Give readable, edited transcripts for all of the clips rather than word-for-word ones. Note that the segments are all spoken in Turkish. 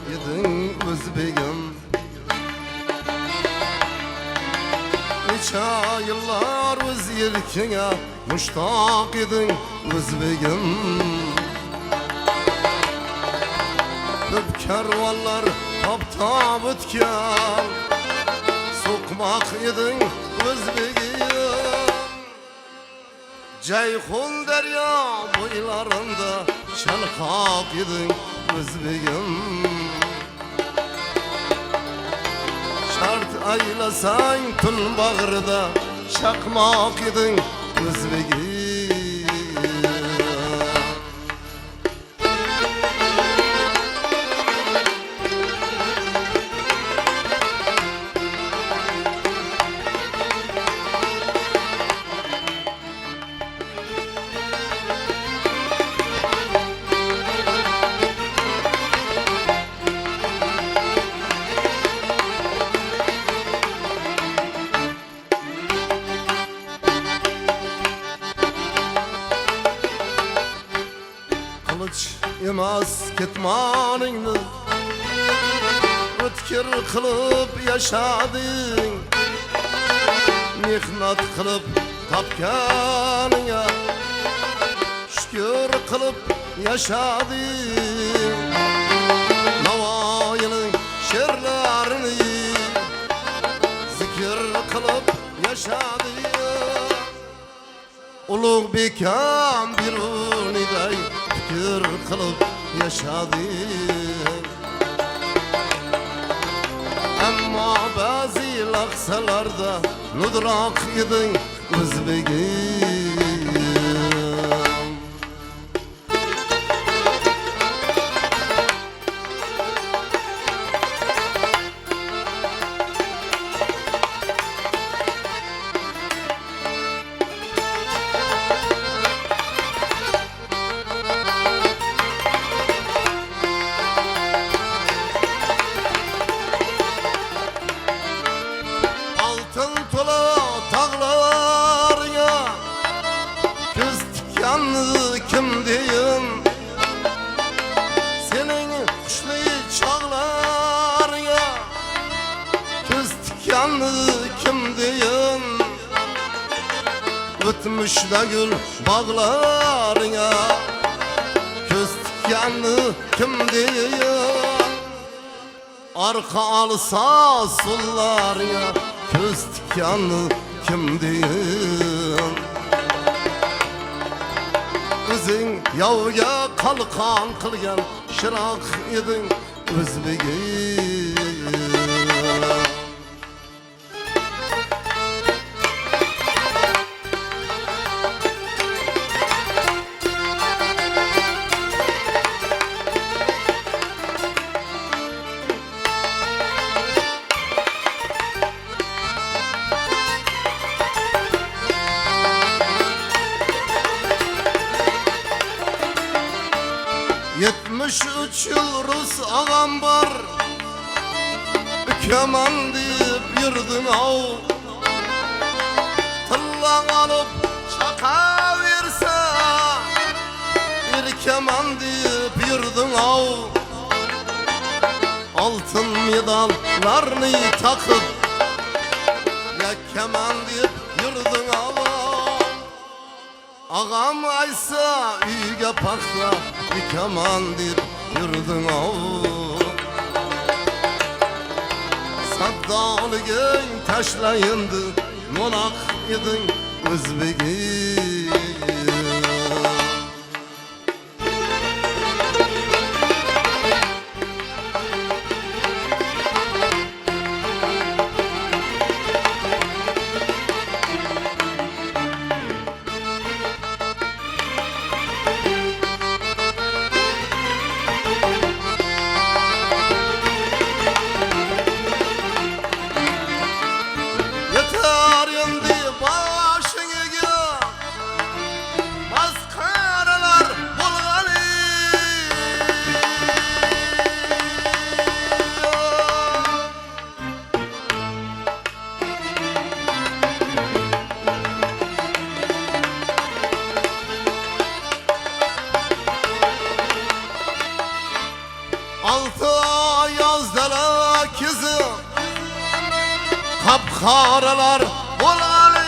edin özbegim. Neçe yıllar öz yerkine muştak edin özbegim. Köp kervanlar tap ötken sokmak edin özbegim. Ceyhun derya boylarında çalkak edin özbegim. Şart aylasan tun bağrıda çakmak edin özbegim. Kılıç emas ketmanını ötkir kılıp yaşadın. Mehnat kılıp tapkanına şükür kılıp yaşadın. Navayının şerlerini zikir kılıp yaşadın. Ulug bekam bir uniday fikir kılıp yaşadın. Amma bazı laksalarda nudrak edin özbegim. Kim deyin senin kuşlu çağlarına göz tikanlı kim deyin ötmüşde gül bağlarına göz tikanlı kim deyin arka alsa sollarına göz tikanlı kim deyin Özün yavga kalkan kılgan şırak edin özbegim. Yetmiş üç yıl Rus ağam var keman deyip yurdun av tıllan alıp çaka verse bir keman deyip yurdun av altın medallarını takıp ya keman deyip yurdun av ağam aysa uyga paksa bir keman deyip yurdun av Saddalı gün taşlayındı monak edin özbegim. yazdılar kızım kapkaralar bolgalı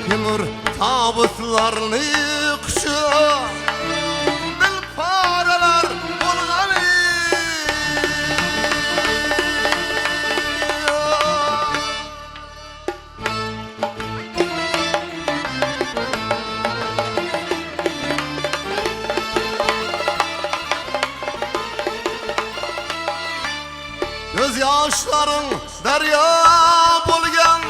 Timur tabutlarını kuşu bil paralar bolgalı göz yaşların derya bolgan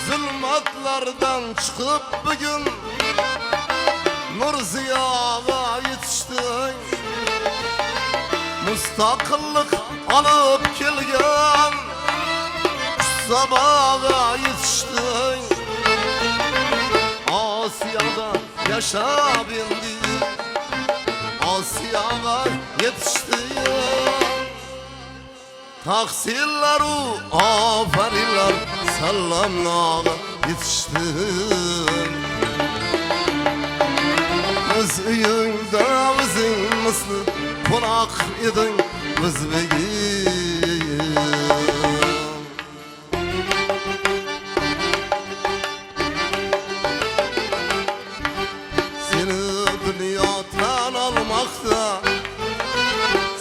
zulmatlardan çıkıp bugün nur ziyaga yetiştin müstakillik alıp kelgen sabaga yetiştin Asya'da yaşap endi Asya'ga yetiştin taksirleru aferinler sallamnaga yetiştin Öz uyunda özün misli konak edin özbegim Seni dünyadan almakta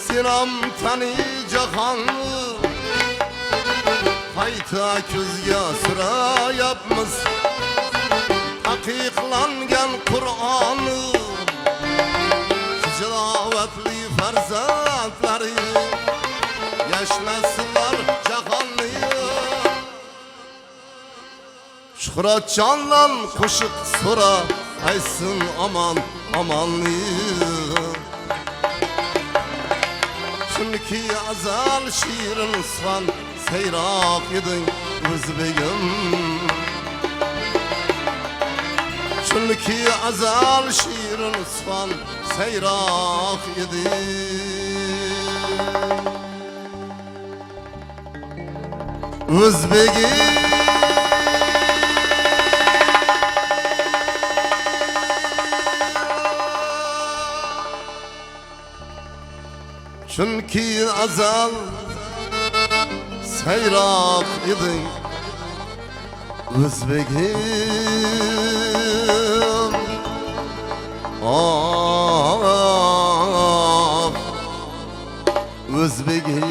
Sinam tani cahanlı Hayta közge sıra yapmız Hakiklangan Kur'an'ı Tilavetli farzatları Yaşlasınlar cahanlıyı Şuhrat canlan koşup sonra Aysın aman amanlıyı Çünkü azal şiirin sıvan seyrak edin özbegim Çünkü azal şiirin sıvan seyrak edin özbegim Çünkü azal seyrak edin özbegim Ah özbegim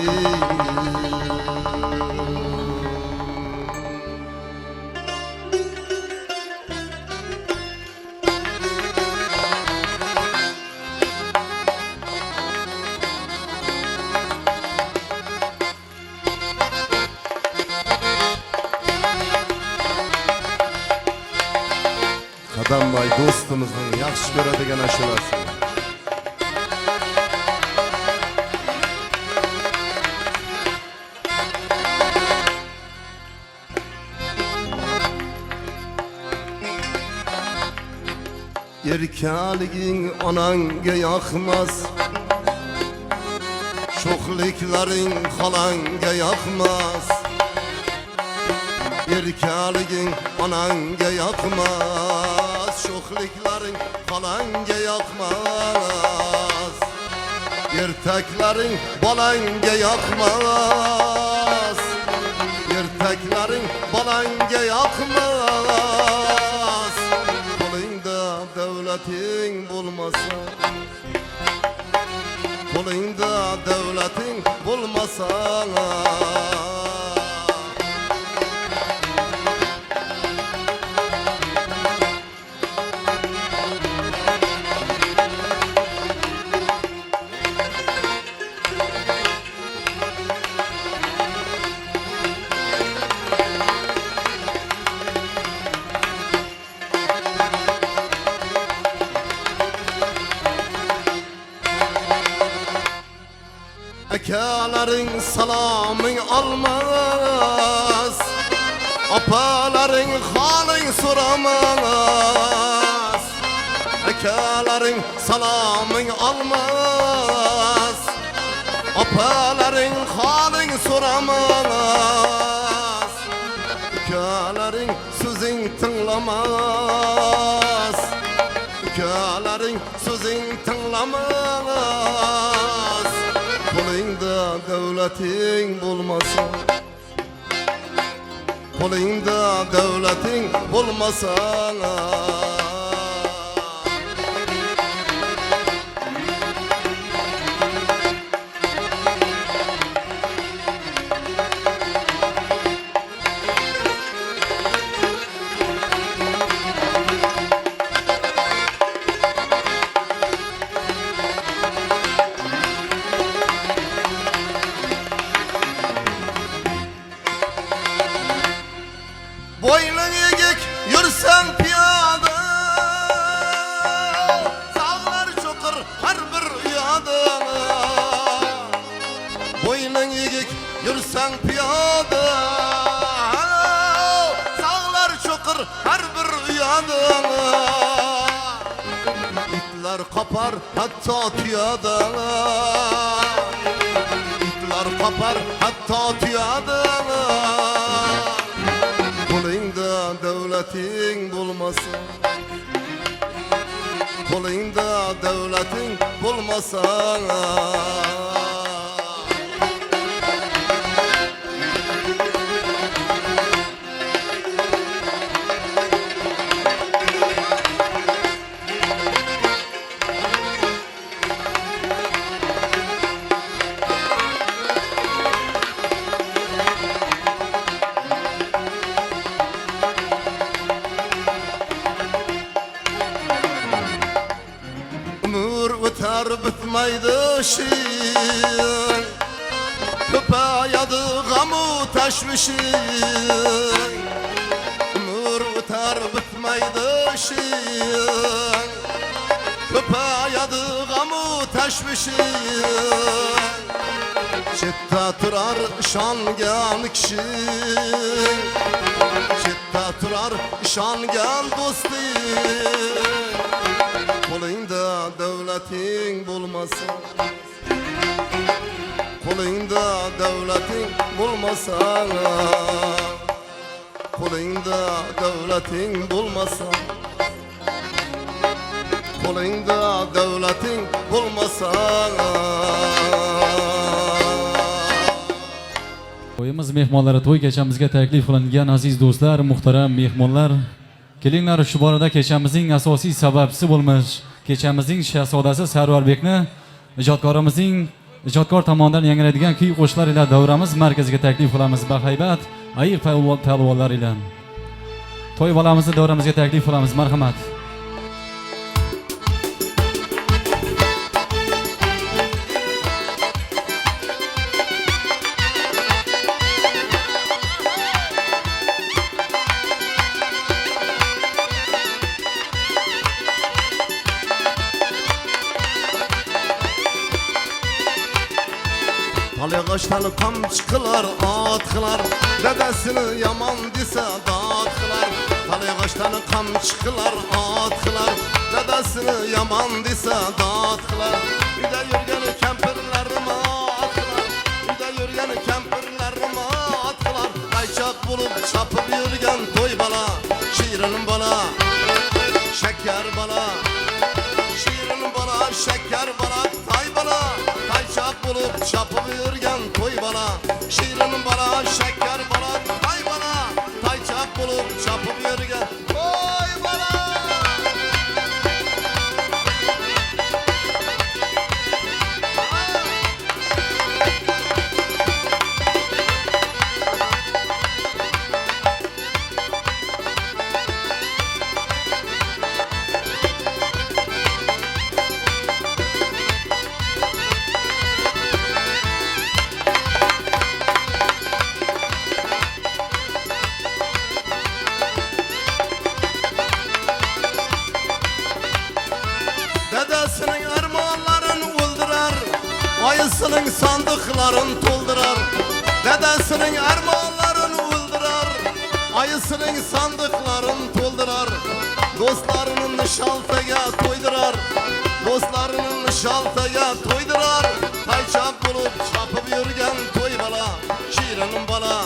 Qadambay dostumuzning yaxshi ko'radigan ashulasi. Erkaliging onanga yoqmas, sho'xliklaring xolanga yoqmas. Erkaliging onanga yoqmas, sho'xliklaring xolanga yoqmas. Ertaklaring bolanga yoqmas, ertaklaring bolanga yoqmas. Qo'lingda davlating bo'lmasa, qo'lingda davlating bo'lmasa, Akaların salamın almaz, apaların halin soramaz. Akaların salamın almaz, apaların halin soramaz. Akaların sözün tınlamaz, akaların sözün tınlamaz. Kolingda devletin bulmasa, kolingda devletin bulmasa, boynun eğik yürsen piyade, sağlar çokır her bir uyada. Boynun eğik yürsen piyade, sağlar çokır her bir uyada. İtler kapar hatta tüyada, itler kapar hatta tüyada. Kolingda devletin bulmasa, kolingda devletin bulmasa. Ömür öter bitmeydi şiir, köpeğadı gamı teşvişin. Ömür öter bitmeydi şiir, köpeğadı gamı teşvişin. Çetta turar şangan kişi, çetta turar şangan dosti. Kolingda devletin bulmasa, kolingda devletin bulmasa, kolingda devletin bulmasa, kolingda devletin bulmasa. To'yimiz mehmonlari to'y kechamizga taklif qilingan aziz do'stlar, muhtaram mehmonlar, kelinglar shu borada kechamizning asosiy sababchisi bo'lmish kechamizning shahzodasi Sarvarbekni ijodkor tomonidan yangraydigan kuy qo'shiqlar ila davramiz markaziga taklif qilamiz. Bahaybat ayiq palvonlar ila to'y bolamizni davramizga taklif qilamiz. Marhamat. Talyağaçtan kamçı kılar, at kılar, dedesini yaman dese dağıt kılar. Talyağaçtan kamçı kılar, at kılar, dedesini yaman dese dağıt kılar. Bir de yürgen kempirlerime at kılar, bir de yürgen kempirlerime at kılar. Kayçak bulup çapıp yürgen toy bala, şiirin bala, şeker bala, şiirin bala, şeker bala, tay bala. Kayçak bulup çapıp yürgen toy bala, şiirin bala, şeker bala, tay bala. Kayçak bulup çapıp yürgen toy bala. Ayısının sandıklarını toldurar, dedesinin ermanlarını öldürer. Ayısının sandıklarını toldurar, dostlarının nişaltaga toydurar. Dostlarının nişaltaga toydurar. Tayçap bulup çapıp yürgen toy bala, şirinim bala,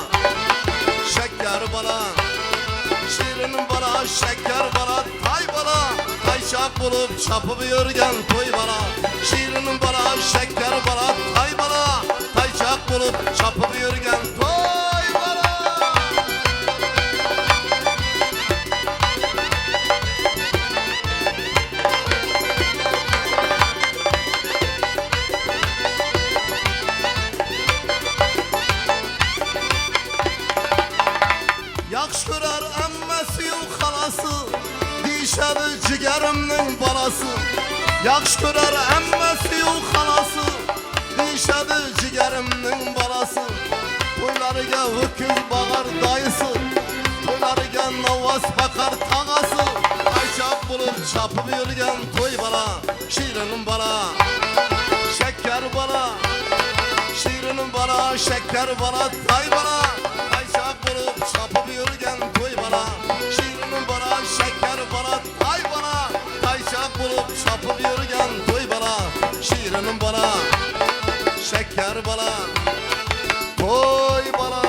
şeker bala. Şirinim bala, şeker bala, tay bala. Tayçap bulup çapıp yürgen toy bala, şirinim bala, şeker bala, tay bala. Tayçap bulup çapıp yürgen toy bala. Yaxşı görer emmesi yok halası, dişedi cigerimnin balası. Yaxşı görer emmesi yok halası, dişedi cigerimnin balası. Toylarıga öküz bağar dayısı, toylarıga navas bakar tağası. Ayçap bulup çapıp yürgen toy bala, şirinim bala, şeker bala. Şirinim bala, şeker bala, tay bala. Ayçap bulup çapıp yürgen toy bala, şirinim bala, şeker bala, tay bala. Ayçap bulup çapıp yürgen toy bala, şirinim bala, şeker bala, toy bala.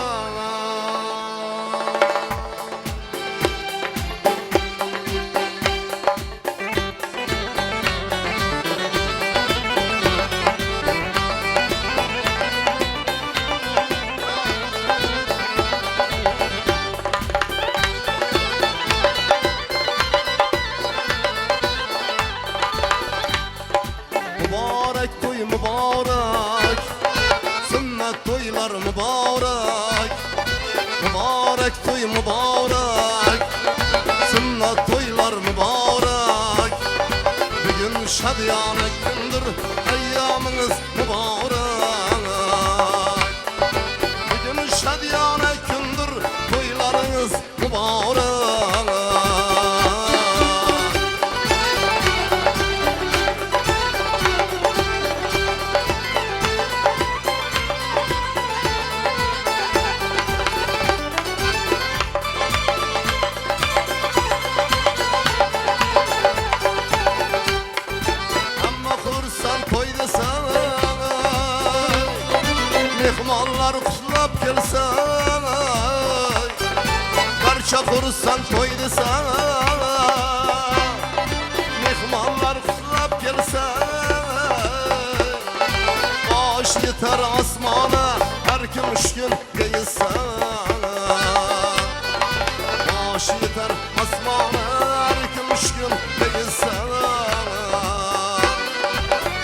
Mübarek toy mübarek, sünnet toylar mübarek. Mübarek toy mübarek, sünnet toylar mübarek. Bugün şadiyane gündür, eyyamınız mübarek. Bugün şadiyane gündür, toylarınız mübarek. Mehmanlar kutlap gelse, barcha kursan toy desa. Mehmanlar kutlap gelse, bosh yetar osmona, har kim ushgun deyilsa. Bosh yetar osmona, har kim ushgun deyilsa.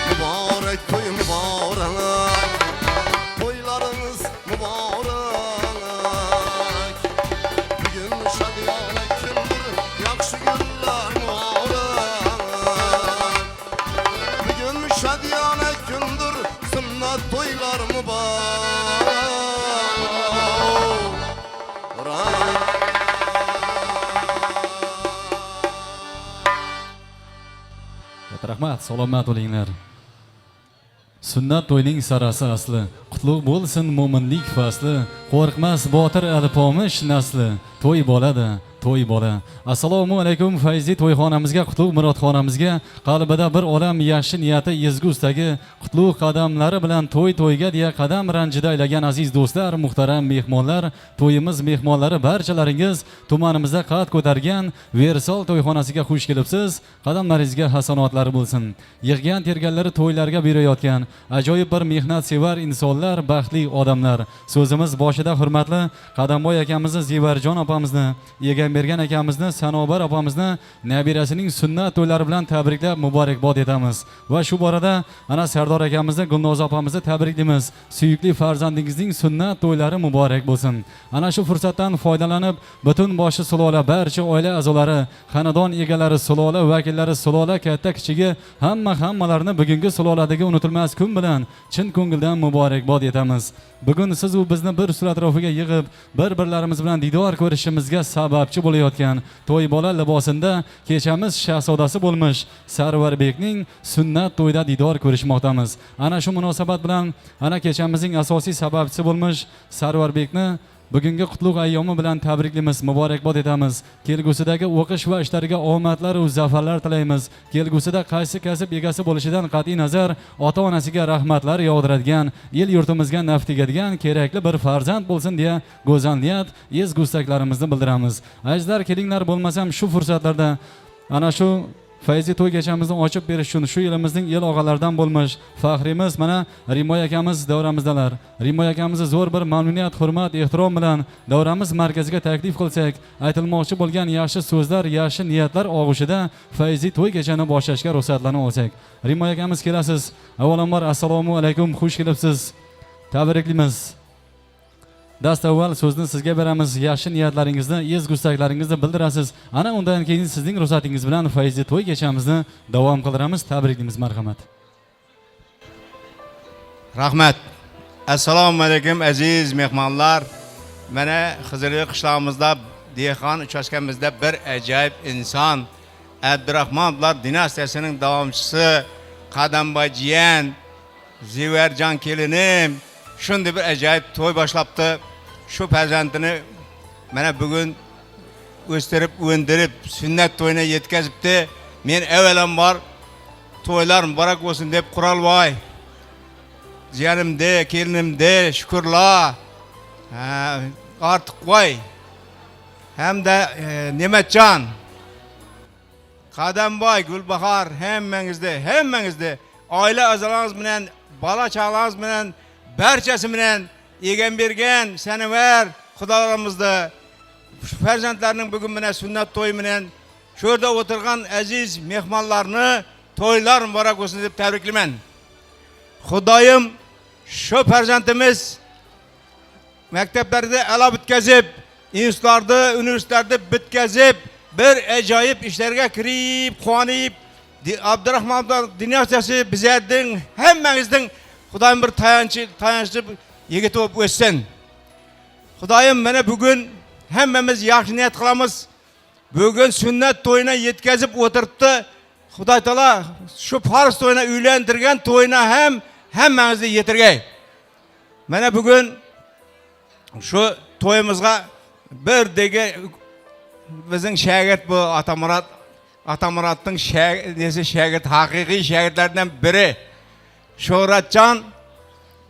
Mübarek toy mübarek, toylarınız mübarek. Bugün şadiyane gündür, yaxşı günler mübarek. Bugün şadiyane gündür, sünnet toylar mübarek. Rahmat, salomat bo'linglar. Sunnat to'yning sarasi asli, qutlug' bo'lsin mo'minlik fasli, qo'rqmas botir alpomish nasli, to'y bo'ladi, to'y bola. Assalomu alaykum fayzi to'yxonamizga, qutlug' murodxonamizga, qalbida bir olam yaxshi niyati, ezgu istagi, qutlug' qadamlari bilan to'yga deya qadam ranjida aylagan aziz do'stlar, muhtaram mehmonlar, to'yimiz mehmonlari barchalaringiz tumanimizda qad ko'targan Versol to'yxonasiga xush kelibsiz. Qadamlaringizga hasanotlar bo'lsin. Yig'gan terganlari to'ylarga berayotgan ajoyib bir mehnat sevar insonlar, baxtli odamlar. So'zimiz boshida hurmatli Qadamboy akamizni, Zevarjon opamizni, Egambergan akamizni, Sanobar opamizni nabirasining sunnat to'ylari bilan tabriklab muborakbod etamiz. Va shu borada ana Sardor akamizni, Gulnoza opamizni tabriklaymiz. Suyukli farzandingizning sunnat to'ylari muborak bo'lsin. Ana shu fursatdan foydalanib, butun boshi sulola, barcha oila a'zolari, xonadon egalari, sulola vakillari, sulola katta kichigi hammalarni bugungi suloladagi unutilmas kun bilan chin ko'ngildan muborakbod etamiz. Bugun siz u bizni bir surat atrofiga yig'ib, bir-birlarimiz bilan didor ko'rishimizga sababchi o'tmoqchi bo'layotgan to'y bola libosida kechamiz shahzodasi bo'lmish Sarvarbekning sunnat to'yida didor ko'rishmoqdamiz. Ana shu munosabat bilan ana kechamizning asosiy sababchisi bo'lmish Sarvarbekni bugungi qutlug' ayyomi bilan tabriklaymiz, muborakbod etamiz. Kelgusidagi o'qish va ishlariga omadlar va zafarlar tilaymiz. Kelgusida qaysi kasb egasi bo'lishidan qat'iy nazar ota-onasiga rahmatlar yog'diradigan, el yurtimizga naf tegadigan kerakli bir farzand bo'lsin deya go'zal niyat, ezgu istaklarimizni bildiramiz. Ajdar, kelinglar, bo'lmasam shu fursatlarda ana shu Fayzi to'y kechamizni ochib berish uchun shu yilimizning el og'alaridan bo'lmish faxrimiz mana Rimoy akamiz davramizdalar. Rimoy akamizni zo'r bir mamnuniyat, hurmat, ehtirom bilan davramiz markaziga taklif qilsak, aytilmoqchi bo'lgan yaxshi so'zlar, yaxshi niyatlar og'ushida Fayzi to'y kechani boshlashga ruxsatlanib olsak. Rimoy akamiz, kelasiz. Avvalambor assalomu alaykum, xush kelibsiz. Tabriklaymiz. Dastavval so'zni sizga beramiz. Yaxshi niyatlaringizni, ezgu istaklaringizni bildirasiz. Ana undan keyin sizning ruxsatingiz bilan Fayzi to'y kechamizni davom qildiramiz. Tabriklaymiz, marhamat. Rahmat. Assalomu alaykum aziz mehmonlar. Mana Xizirli qishlog'imizda, dehqon uchastkamizda bir ajoyib inson, Abdurahmonlar dinastiyasining davomchisi Qadamboyjiyan Ziverjon kelinim shunday bir ajoyib to'y boshlabdi. Shu farzandini mana bugun o'stirib, o'ndirib, sunnat to'yina yetkazibdi. Men avvalambor to'ylar muborak bo'lsin deb Qurolvoy jiyanimda, kelinimda shukrlar. Ortiqvoy hamda Ne'matjon, Qadamboy, Gulbahor hammangizda oila a'zolaringiz bilan, bola chaqalaringiz bilan, barchasi bilan egan bergan sanavar xudolarimizni farzandlarning bugun bilan sunnat to'yi bilan shu yerda o'tirgan aziz mehmonlarni to'ylar muborak bo'lsin deb tabriklayman. Xudoyim shu farzandimiz maktablarda a'lo bitkazib, institutlarda, universitetlarda bitkazib, bir ajoyib ishlarga kirib, quvonib, Abdurahmonlar dinastiyasi bizlarning hammangizning Xudoyim bir tayanchli yigit bo'lib o'ssin. Xudoyim mana bugun hammamiz yaxshi niyat qilamiz. Bugun sunnat to'yini yetkazib o'tiribdi. Xudoy taolo shu farz to'yini uylantirgan to'yini ham hammangizni yetirgay. Mana bugun shu to'yimizga bir dega bizning shagird bu Atamuratning shagird, haqiqiy shagirdlardan biri Shohratjon,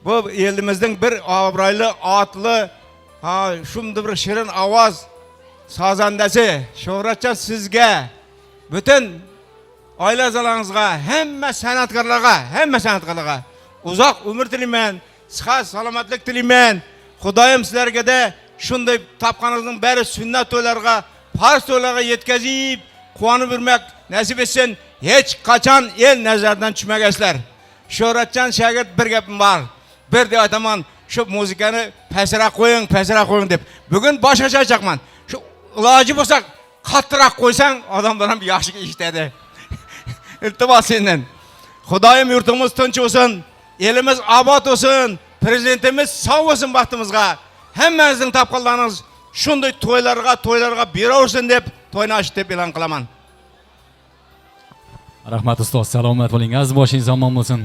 bu elimizning bir obro'li, otli, shunday bir shirin ovoz sozandasi. Shohratjon, sizga, butun oila a'zolaringizga, hamma san'atkorlarga uzoq umr tilayman, sihat, salomatlik tilayman. Xudoyim sizlarga da shunday topganingizning bari sunnat to'ylariga, farz to'ylarga yetkazib, quvonib yurmak nasib etsin. Hech qachon el nazaridan tushmagasizlar. Shohratjon shagird, bir gapim bor. Bir de aytaman, shu muzikani pastroq qo'ying deb. Bugun boshqacha aytmoqman. Shu iloji bo'lsa qattiqroq qo'ysang, odamlar ham yaxshi eshitadi. Iltimos sendan. Xudoyim yurtimiz tinch bo'lsin, elimiz obod bo'lsin, prezidentimiz sog' bo'lsin vaqtimizga. Hammangizning topganlaringiz shunday to'ylarga beraversin deb to'yni ochib deb e'lon qilaman. Rahmat ustoz, salomat bo'ling, aziz boshingiz omon bo'lsin.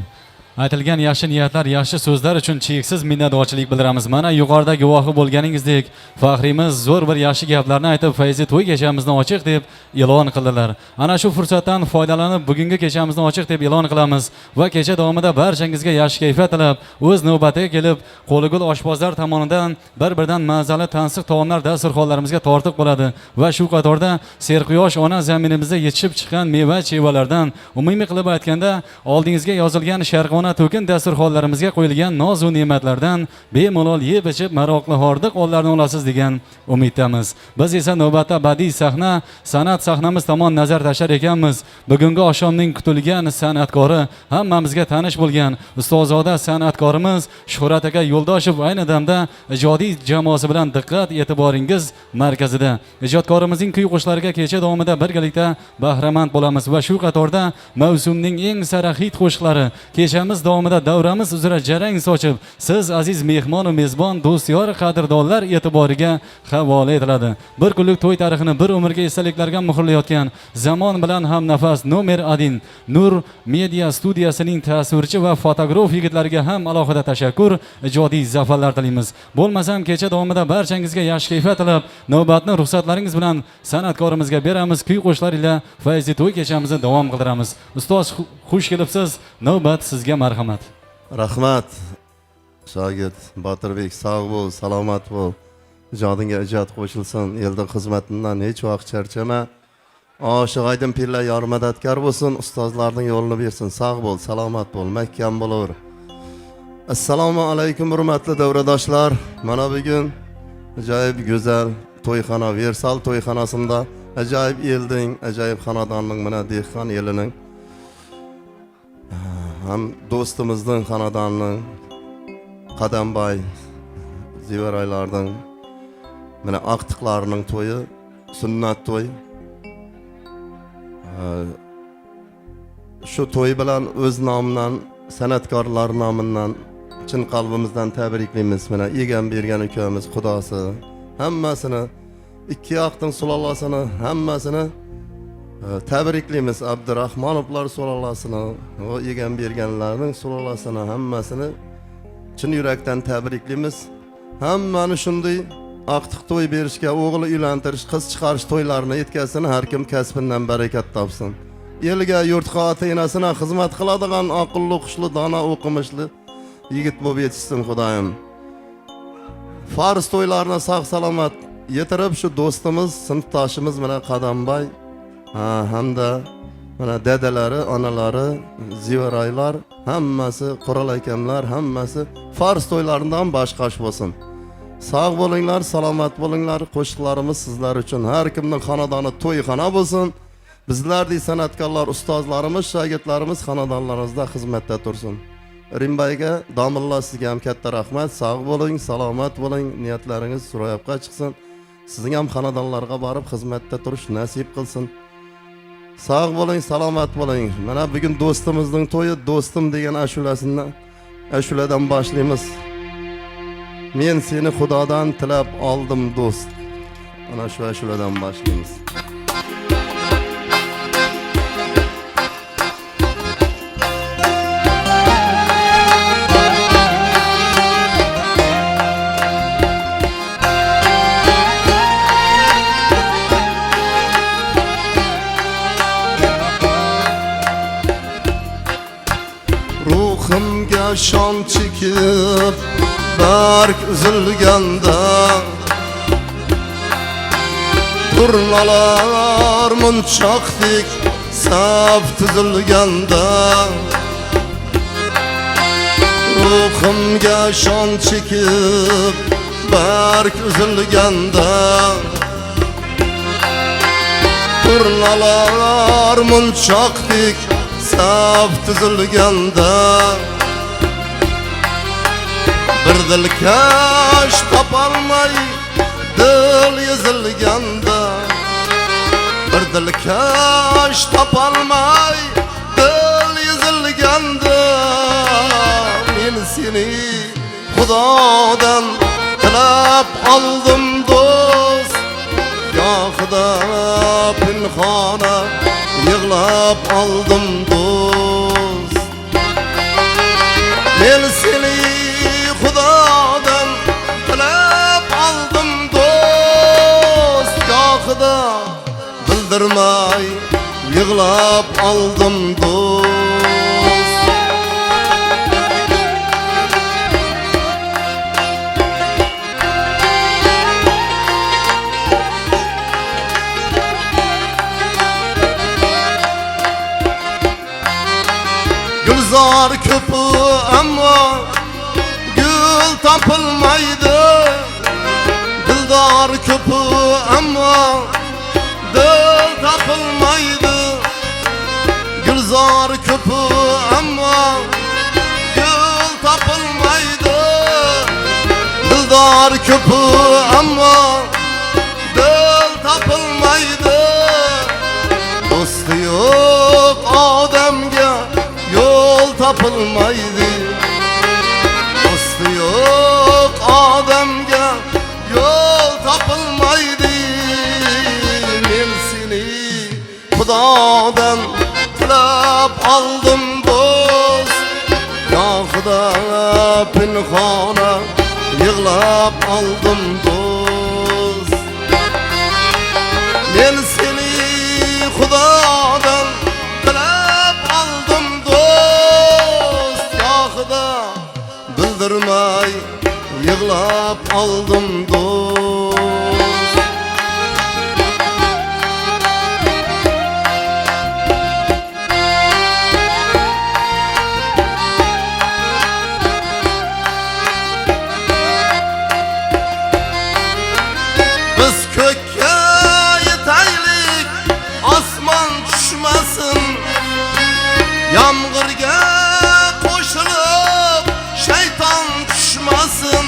Aytilgan yaxshi niyatlar, yaxshi so'zlar uchun cheksiz minnatdorchilik bildiramiz. Mana yuqorida guvohi bo'lganingizdek, faxrimiz zo'r bir yaxshi gaplarni aytib, Fayzi to'y kechamizni ochiq deb e'lon qildilar. Ana shu fursatdan foydalanib bugungi kechamizni ochiq deb e'lon qilamiz va kecha davomida barchangizga yaxshi kayfiyat tilab, o'z navbatiga kelib, qo'ligul oshpozlar tomonidan bir-birdan mazali tansiq taomlar dasturxonlarimizga tortiq bo'ladi va shu qatorda serquyosh ona zaminimizda yetishib chiqqan meva-chevalardan, umumiy qilib aytganda, oldingizga yozilgan sharqona to'kin dasturxonlarimizga qo'yilgan noz va ne'matlardan bemalol yeb ichib maroqli hordiq onlarni olasiz degan umiddamiz. Biz esa navbatda badiiy sahna, san'at sahnamiz tomon nazar tashlar ekanmiz. Bugungi oqshomning kutilgan san'atkori, hammamizga tanish bo'lgan ustozoda san'atkorimiz Shuhrat aka Yo'ldoshev ayni damda ijodiy jamoasi bilan diqqat e'tiboringiz markazida. Ijodkorimizning kuy-qo'shlariga kecha davomida birgalikda bahramand bo'lamiz va shu qatorda mavsumning eng sara hit qo'shiqlari, kechamiz dasturimizlarimiz davomida davramiz uzra jarang sochib, siz aziz mehmon va mezbon, do'styor, qadrdonlar e'tiboriga havola etiladi. Bir kunlik to'y tarixini bir umrga esdaliklarga muhrlayotgan, zamon bilan ham nafas nomer 1 Nur Media studiyasining tasvirchi va fotograf yigitlariga ham alohida tashakkur, ijodiy zafarlar tilaymiz. Bo'lmasam kecha davomida barchangizga yaxshi kayfiyat tilab, navbatni ruxsatlaringiz bilan san'atkorimizga beramiz. Kuy-qo'shiqlar ila fayzli to'y kechamizni davom qildiramiz. Ustoz, xush kelibsiz. Navbat sizga, marhamat. Rahmat. Shogird Botirbek, sog' bo'l, salomat bo'l. Ijodingga ijod qo'shilsin, elning xizmatidan hech vaqt charchama. Oshiq Aydin Pilla yor madadkor bo'lsin, ustozlarning yo'lini bersin. Sog' bo'l, salomat bo'l, mahkam bo'laver. Assalomu alaykum hurmatli davradoshlar. Mana bugun ajoyib go'zal to'yxona, Versal to'yxonasida ajoyib elning, ajoyib xonadonning, mana dehqon elining ham do'stimizning xonadonining Qadamboy Zivaraylarning mana aqtiqlarining to'yi, sunnat to'y. Shu to'y bilan o'z nomidan, san'atkorlar nomidan chin qalbimizdan tabriklaymiz. Mana egam bergan ukamiz xudosi hammasini, ikki yoqning sulolasini hammasini tabriklaymiz. Abdurahmonovlar sulolasini, o egam berganlarning sulolasini hammasini chin yurakdan tabriklaymiz. Hammani shunday aqtiq to'y berishga, o'g'il uylantirish, qiz chiqarish to'ylarini yetkazsin, har kim kasbidan barakat topsin. Elga, yurtga, ota-onasina xizmat qiladigan aqlli, xushli, dona, o'qimishli yigit bo'lib yetishsin Xudoyim. Farz to'ylarini sog' salomat yetirib, shu do'stimiz, sinfdoshimiz bilan Qadamboy hamda mana dadalari, onalari, zivaraylar hammasi, Qurol akamlar hammasi farz to'ylaridan boshqash bo'lsin. Sog' bo'linglar, salomat bo'linglar. Qo'shiqlarimiz sizlar uchun, har kimning xonadoni to'yxona bo'lsin. Bizlardek san'atkorlar, ustozlarimiz, shogirdlarimiz xonadonlarimizda xizmatda tursin. Rimbayga, Domilla sizga ham katta rahmat. Sog' bo'ling, salomat bo'ling. Niyatlaringiz ro'yobga chiqsin. Sizning ham xonadonlarga borib xizmatda turish nasib qilsin. Sog' bo'ling, salomat bo'ling. Mana bugun do'stimizning to'yi, do'stim degan ashuladan boshlaymiz. Men seni Xudodan tilab oldim do'st. Ana shu ashuladan boshlaymiz. Ruhimga shon chekib bark uzilganda, turnalar munchoqdek saf tuzilganda, ruhimga shon chekib bark uzilganda, turnalar munchoqdek saf tuzilganda, bir dilkash topolmay dil yezilganda, bir dilkash topolmay dil yezilganda, men seni Xudodan tilab oldim do'st. Gohida pinhona yig'lab oldim do'st. Men seni Xudodan tilab oldim do'st. Gohida bildirmay yig'lab oldim do'st. Gulzor ko'pi ammo gul topilmaydi, dildor ko'pi ammo dil topilmaydi, gulzor ko'pi ammo gul topilmaydi, dildor ko'pi ammo dil topilmaydi, do'sti yo'q odamga yo'l topilmaydi. Do'sti yo'q odamga yo'l topilmaydi. Men seni Xudodan tilab oldim do'st. Gohida pinhona yig'lab oldim do'st. Men seni Xudodan tilab oldim do'st. Gohida bildirmay yig'lab oldim do'st. Biz kökka yetaylik, osmon tushmasin. Yomg'irga qo'shilib shayton tushmasin.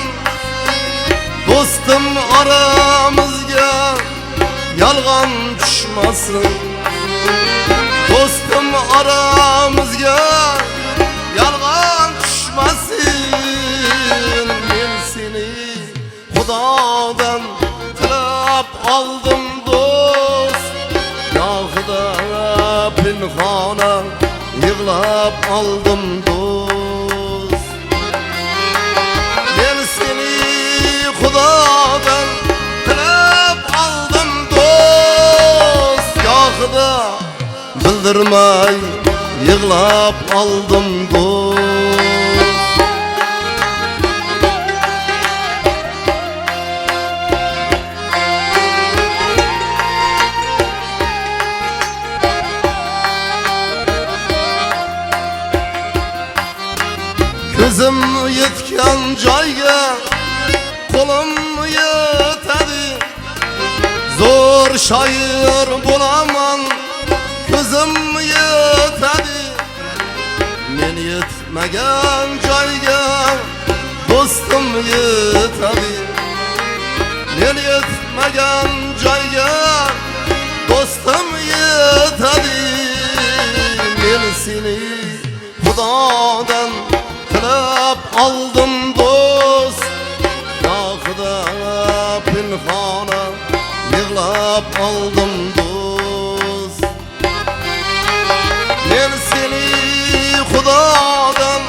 Do'stim aramizga yolg'on tushmasin. Do'stim aramizga yolg'on tushmasin. Men seni Xudodan tilab oldim do'st. Gohida pinhona yig'lab oldim do'st. Men seni Xudodan tilab oldim do'st. Gohida bildirmay yig'lab oldim do'st. Ko'zim yetgan joyga qo'lim yetadi. Zo'r shoir bo'laman, ko'zim yetadi. Men yetmagan joyga do'stim yetadi. Men yetmagan joyga do'stim yetadi. Men seni Xudodan tilab oldim do'st. Gohida pinhona yig'lab oldim do'st. Men seni Xudodan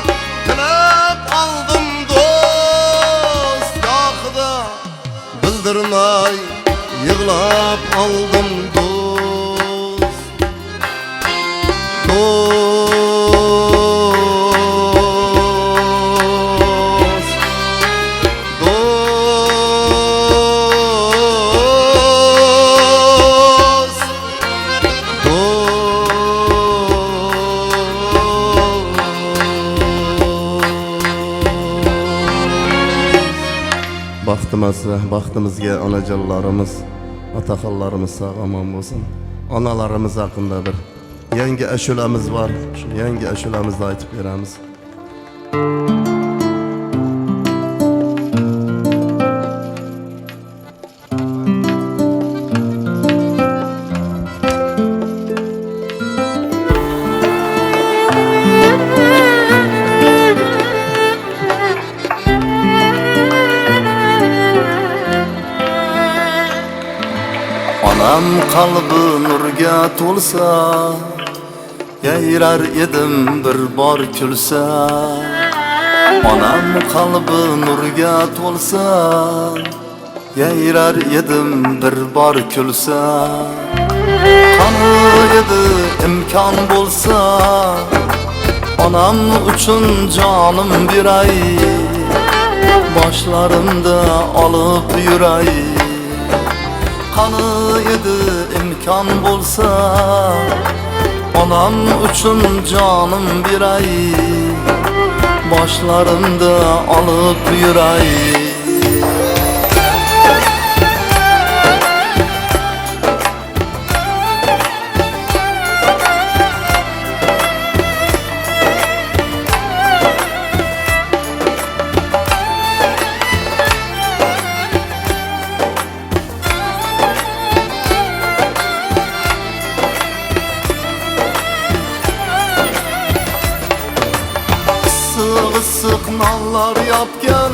tilab oldim do'st. Gohida bildirmay yig'lab oldim do'st. Baxtimizga onajonlarimiz, otaxonlarimiz sog' omon bo'lsin. Onalarimiz haqida bir yangi ashulamiz bor. Shu yangi ashulamizni aytib beramiz. Onam qalbi nurga to'lsa, yayrar edim bir bor kulsa. Onam qalbi nurga to'lsa, yayrar edim bir bor kulsa. Qani edi imkon bo'lsa, onam uchun jonim beray, boshlarimda olib yuray. Qani edi imkon bo'lsa, onam uchun jonim beray, boshlarimda olib yuray. nallar yapgan,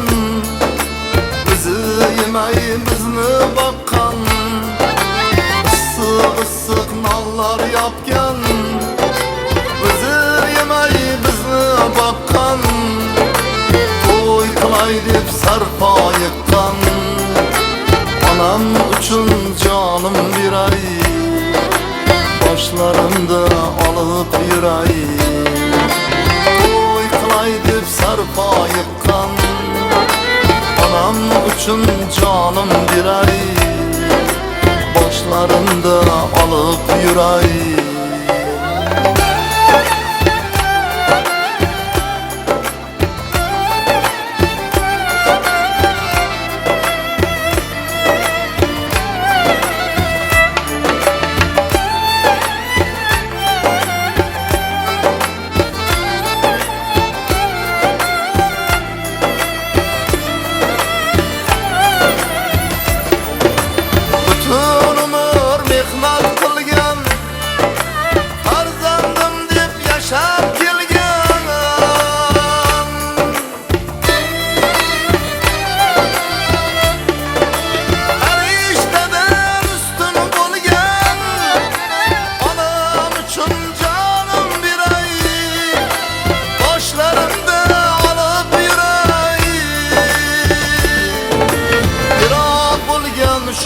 bizi yemey bizni bakkan. Issiq nallar yapgan, bizi yemey bizni bakkan. Toy qilay deb sarpo yiqqan, anam uchun canım biray, başlarımda alıp yüray. Toy qilay deb sarpo yiqqan, anam uchun canım biray, başlarımda alıp yüray.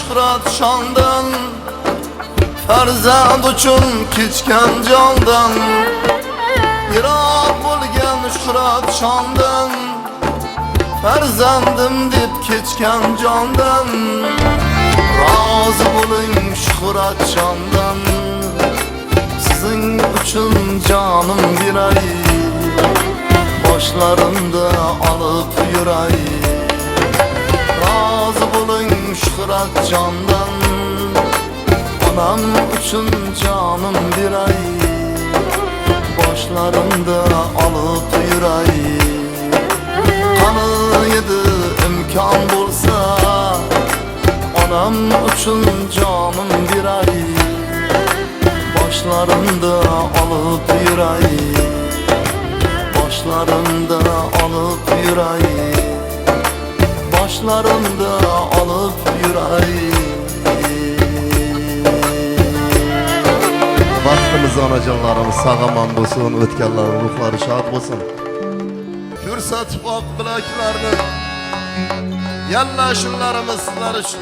Şöhret şandan, farzand uchun kechgan jondan. Yiroq bo'lgan shuhrat shondan, farzandim deb kechgan jondan. Rozi bo'ling shuhrat shondan, sizin uchun jonim beray, boshlarimda olib yuray. Razı bulun şöhret candan, anam üçün canım bir ay, başlarımda alıp yüray. Tanıydı imkan bulsa, anam üçün canım bir ay, başlarımda alıp yüray, başlarımda alıp yüray. Başlarımda alıp yüray. Vaxtımız anacanlarımız sağaman bulsun, ötkenlerin ruhları şad bulsun. Kürsatip ok bileklerini, yallaşınlarımız sizler için.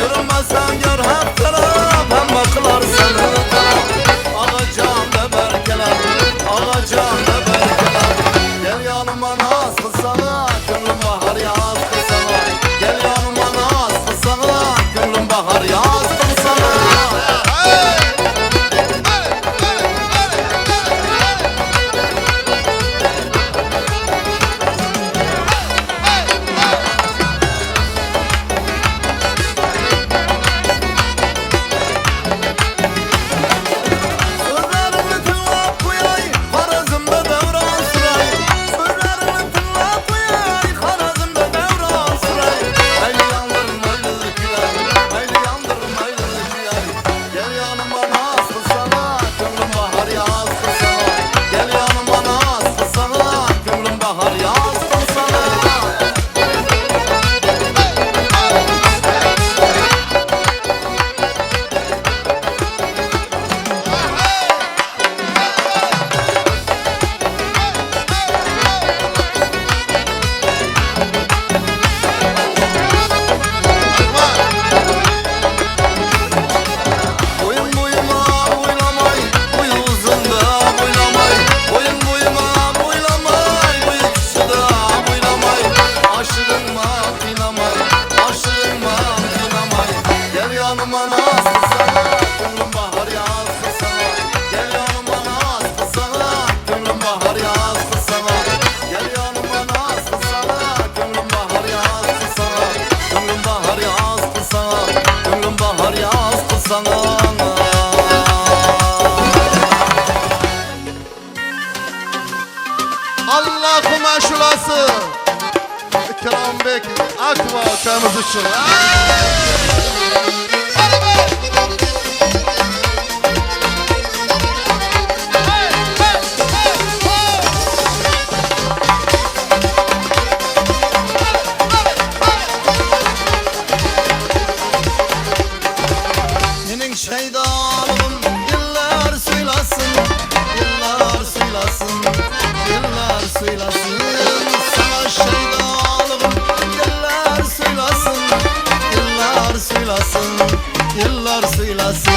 Yürümezsen gör haftalar, yanıma naz kılsana, gönlüm bahar yaz kılsana. Gel yanıma naz kılsana, gönlüm bahar yaz kılsana. Gel yanıma naz kılsana, gönlüm bahar yaz kılsana. Gönlüm bahar yaz kılsana, gönlüm bahar yaz kılsana. Allah'ıma şulası İkram Bek Akva temiz için. Senin şeydanım yıllar söylesin, yıllar söylesin, yıllar söylesin. Sana şeydanım yıllar söylesin, yıllar söylesin, yıllar söylesin.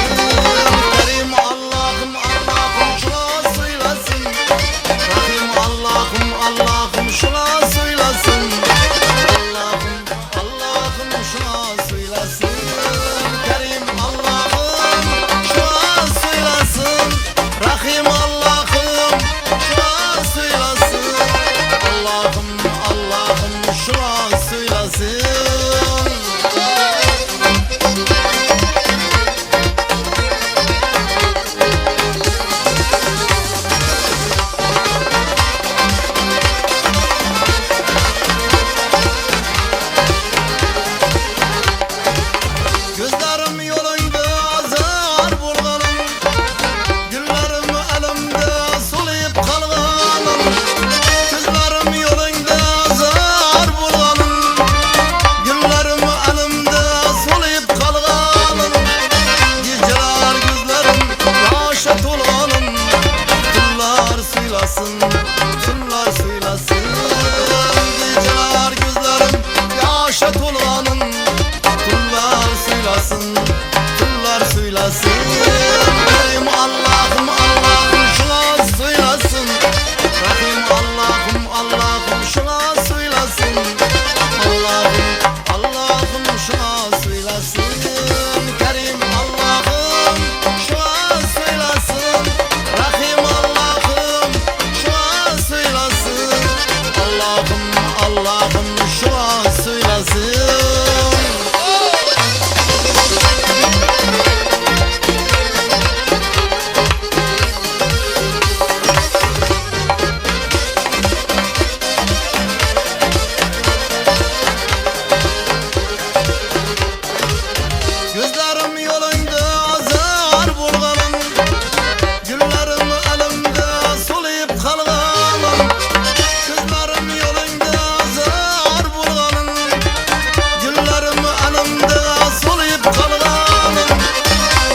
Kerim Allah'ım Allah'ım şuna söylesin, Rahim Allah'ım Allah'ım şuna söylesin. Allah'ım Allah'ım şuna söylesin. Kerim Allah'ım şuna söylesin. Rahim Allah'ım şuna söylesin. Allah'ım Allah'ım şuna söylesin. Gözlerim yolunda azar bulganım, güllerim elimde sulayıp kalganım. Gözlerim yolunda azar bulganım, güllerim elimde sulayıp kalganım. Geceler gözlerim yaşa dolganım, tüllar söylesin, tüllar söylesin. Geceler gözlerim yaşa dolganım, tüllar söylesin, tüllar söylesin. Rahim Allah'ım Allah'ım şuna söylesin. Rahim Allah'ım Allah'ım şuna söylesin. Allah'ım Allah'ım şuna söylesin. Kerim Allah'ım şuna söylesin. Rahim Allah'ım şuna söylesin. Allah'ım Allah'ım şuna söylesin. Gözlerim yolunda azar bulganım, güllerim elimde sulayıp kalganım. Gözlerim yolunda azar bulganım, güllerim elimde sulayıp kalganım.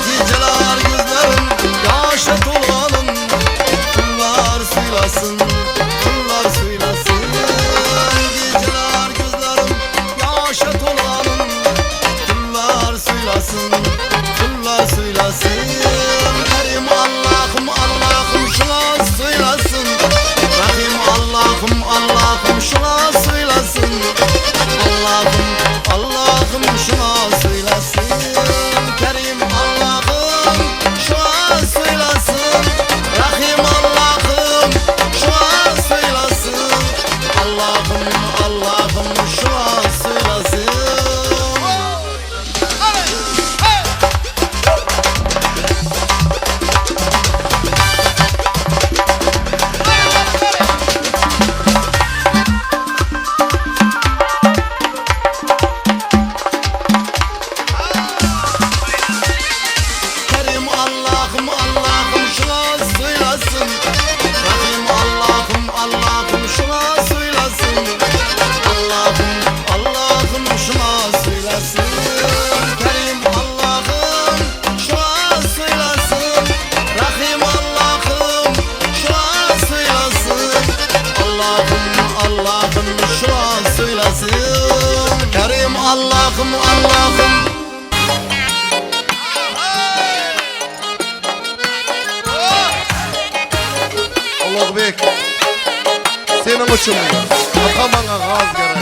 Geceler gözlerim yaşa dolganım, tüllar söylesin, tüllar söylesin. Geceler gözlerim yaşa dolganım, tüllar söylesin, tüllar söylesin. Kerim Allah'ım Allah'ım şuna söylesin. Rahim Allah'ım Allah'ım şuna söylesin. Allah'ım Allah'ım şuna söylesin. Kerim Allah'ım şuna söylesin. Rahim Allah'ım şuna söylesin. Allah'ım Allah'ım şuna söylesin. Kerim Allah'ım Allah'ım şuna söylesin. Rahim Allah'ım Allah'ım şuna söylesin. Allah'ım Allah'ım şuna söylesin. Kerim Allah'ım şuna söylesin. Rahim Allah'ım şuna söylesin. Allah'ım Allah'ım şuna söylesin. Kerim Allah'ım Allah'ım. Allah bek, senin için mi? Atamana gaz gerek.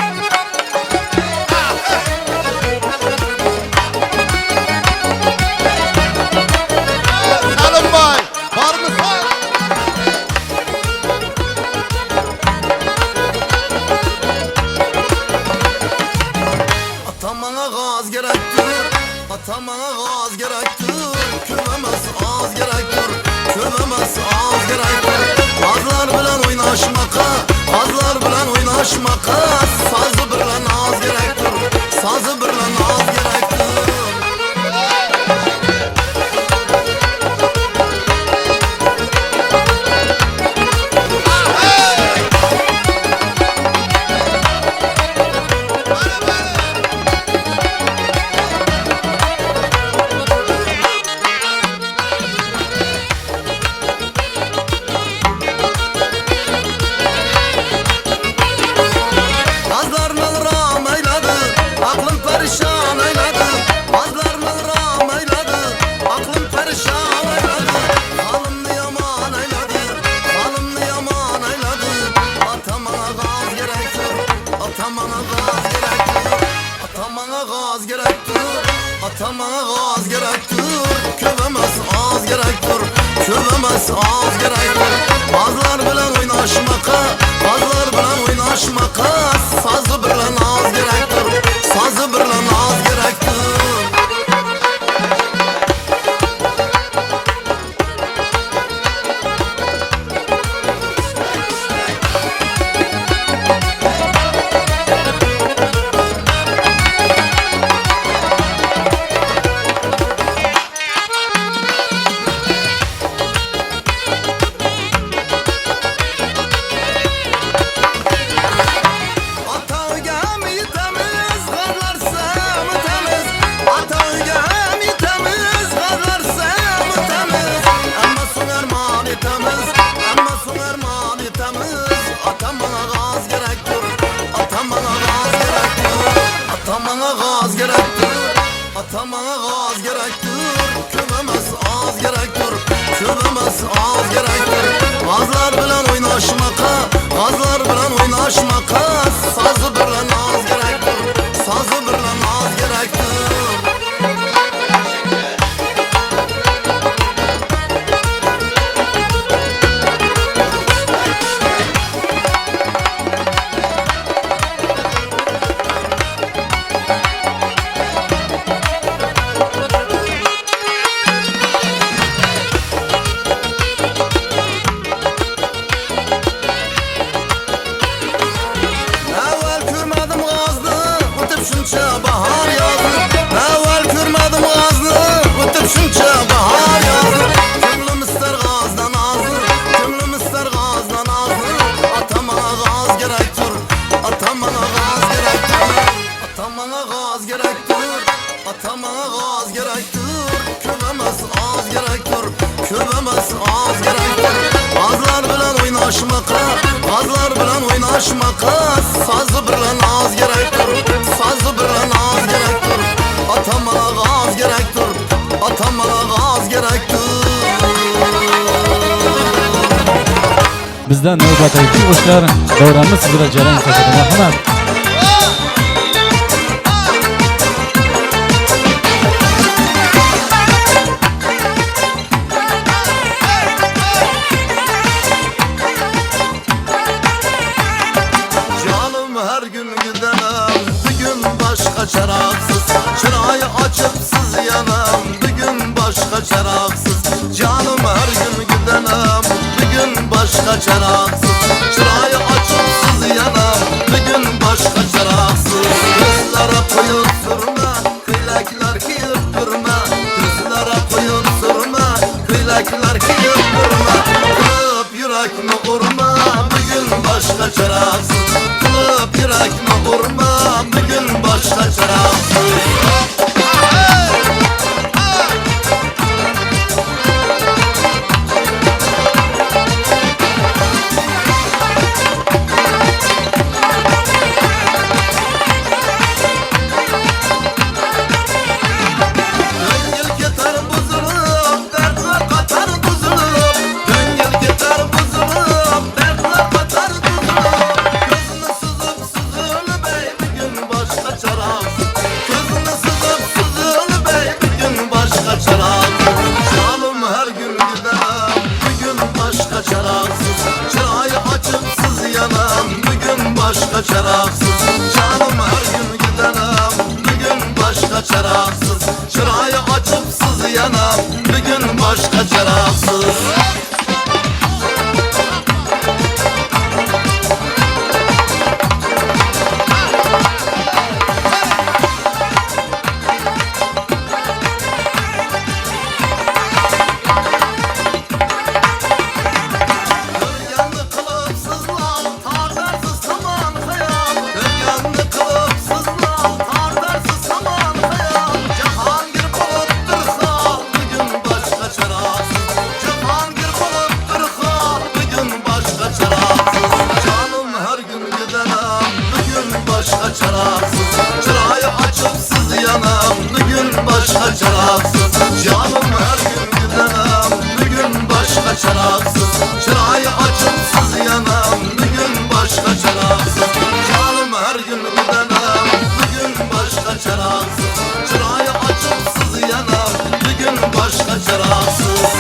Atamana gaz gerektir, kürmemez az gerektir, kürmemez az gerektir. Azlar bilen oynaşmaka, azlar bilen oynaşmaka, sazı bilen az gerektir, sazı bilen az gerektir. Atamana gaz gerektir, kövemez az gerektir, kövemez az gerektir. Azlar bilen oynaşmaka, azlar bilen oynaşmaka, sazı bilen az gerektir, sazı bilen az gerektir. Atamana gaz gerektir, kövemez az gerektir, kövemez az gerektir. Azlar bilen oynaşmaka, azlar bilen oynaşmaka, sazı bilen az gerektir, sazı bilen az gerektir. Bahar yazdı, evvel görmedim gazlı, ötüp şunca bahar yazdı. Gönlüm ister gazdan azlı, gönlüm ister gazdan azlı. Atamana gaz gerektir, atamana gaz gerektir, atamana gaz gerektir, atamana gaz gerektir. Kövemez az gerektir, kövemez az gerektir. Azlar bilen oynaşmaka, azlar bilen oynaşmaka, sazı bilen az gerektir, sazı bilen az gerektir. Atamana gaz gerektir, atamana gaz gerektir. Bizden navbatdagi qo'shiqlar davramiz sizlar jarang qiladi. Marhamat. Her gün gidenem, bugün başka çaraksız. Çırayı açıpsız yanam, bugün başka çaraksız. Canım her gün gidenem, bugün başka çaraksız. Çırayı açıpsız yanam, bugün başka çaraksız. Gözlere koyun sürme, kıylaklar kıyıp durma. Gözlere koyun sürme, kıylaklar kıyıp durma. Kılıp yürekmi vurma, bugün başka çaraksız. Kılıp yürekme vurma, bugün başka çaraksız. Döngül gitar buzulup, dertler katar buzulup. Döngül gitar buzulup, dertler katar buzulup. Gözünü sızıp sızılı bey, bugün başka çaraksız. Gözünü sızıp sızılı bey, bugün başka çaraksız. Canım her gün gidenem, bugün başka çaraksız. Çırayı açıpsız yanam, bugün başka çaraksız. Canım her gün gidenem, bugün başka çaraksız. Çırayı açıpsız yanam bugün başka çıraksız. Yandı kılıpsızlar, tartarsız saman hayal. Yandı kılıpsızlar, tartarsız saman hayal. Cahangir bulup hal, bugün başka çıraksız. Cahangir bulup hal, bugün başka çıraksız. Canım her gün gidenem, bugün başka çıraksız. Çırayı açıpsız yanam, bugün başka çıraksız. Canım her gün gidenem, bugün başka çıraksız. Çırayı açıpsız yanam, bugün başka çıraksız. Canım her gün gidenem, bugün başka çıraksız. Çırayı açıpsız yanam, bugün başka çıraksız.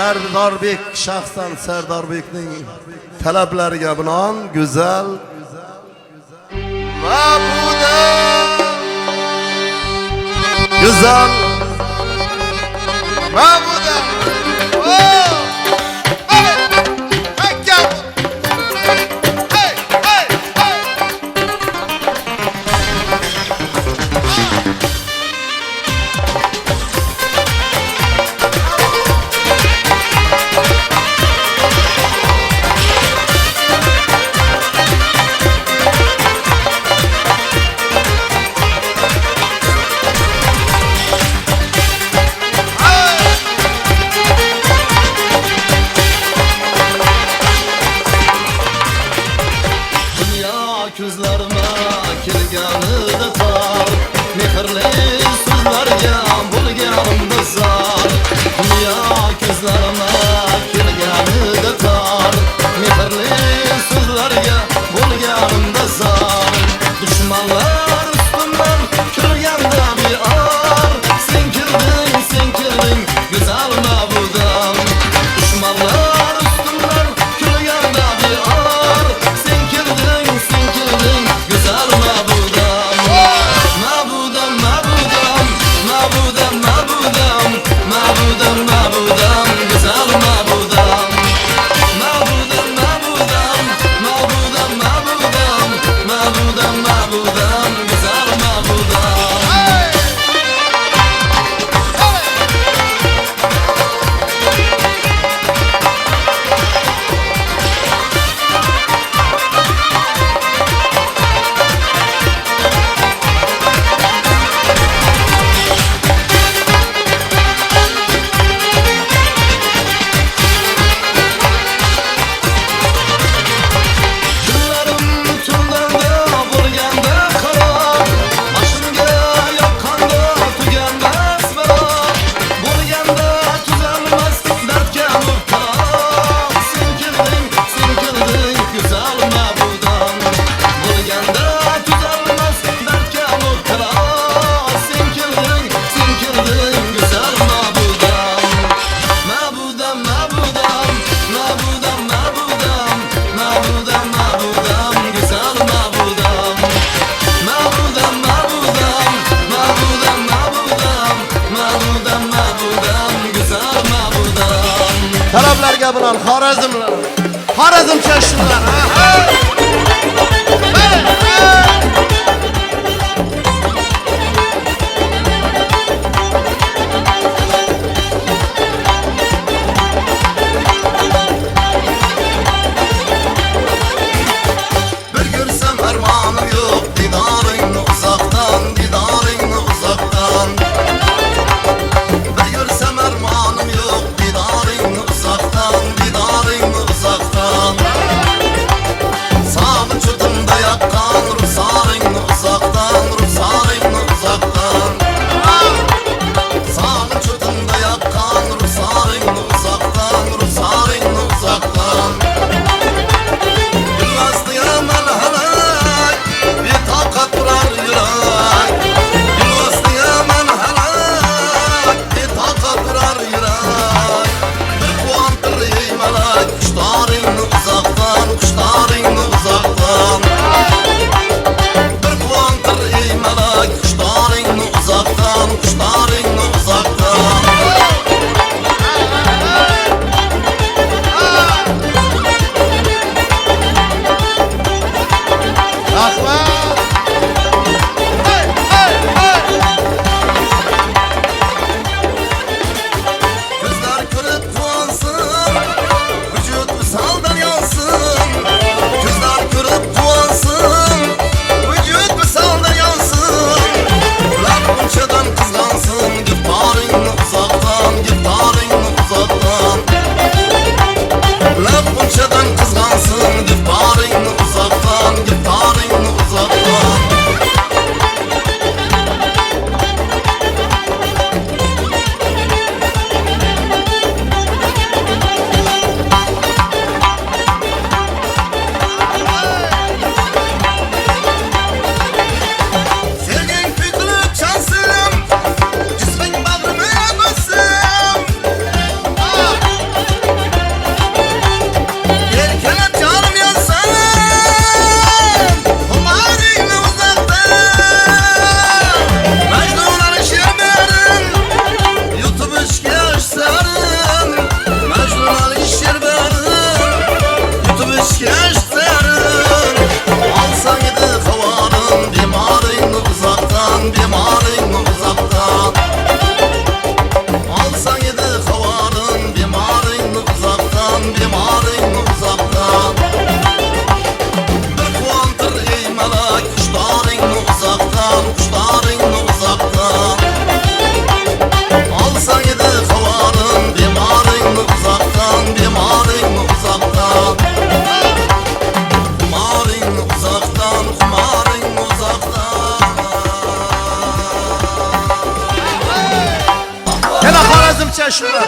Serdarbek şahsen Serdarbekning talablariga binoan go'zal Mabuda Güzel Mabuda Oh! Hey! Hey gavur! Hey! Hey! Hey! Dünya ko'zlarima kelganida tar Mehrli so'zlarga bo'lganimda zar Dünya ko'zlarima kelganida tar Mehrli so'zlarga bo'lganimda zar Dushmanlar ustimdan kulganda bi'ar Sen kirding go'zal ma'budam Dushmanlar ustimdan kulganda bi'ar Sen kirding güzel ma'budam Ma'budam, ma'budam, ma'budam, ma'budam Ma'budam, ma'budam, güzel ma'budam Ma'budam, ma'budam, ma'budam, ma'budam Ma'budam, ma'budam, güzel ma'budam Talablarga binoan Xorazm chashdilar Bir görsem armağanım yok Didarın uzaktan Bir görsem armağanım yok Didarın uzaktan Sağ vücudumda yakkan ruhsar şunlar.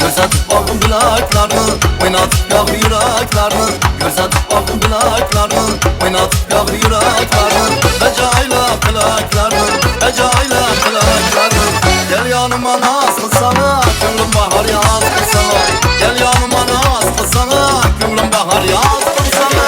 Gözetip bakın bileklerini, oynatıp yak yüreklerini. Gözetip bakın bileklerini, oynatıp yak yüreklerini. Becayla bileklerini, becayla bileklerini. Gel yanıma naz kılsana, gönlüm bahar yaz kılsana. Gel yanıma naz kılsana, gönlüm bahar yaz kılsana.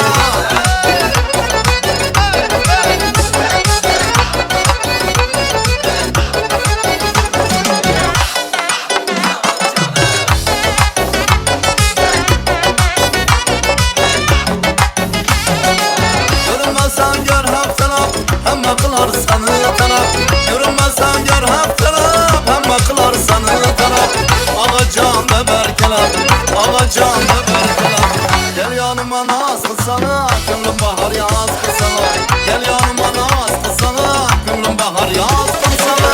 Görünmezsen gör hep taraf, hem kılar seni taraf. Görünmezsen gör hep taraf, hem kılar seni taraf. Ağacan ve berkeler, ağacan ve berkeler. Gel yanıma naz kılsana, gönlüm bahar yaz kılsana. Gel yanıma naz kılsana, gönlüm bahar yaz kılsana.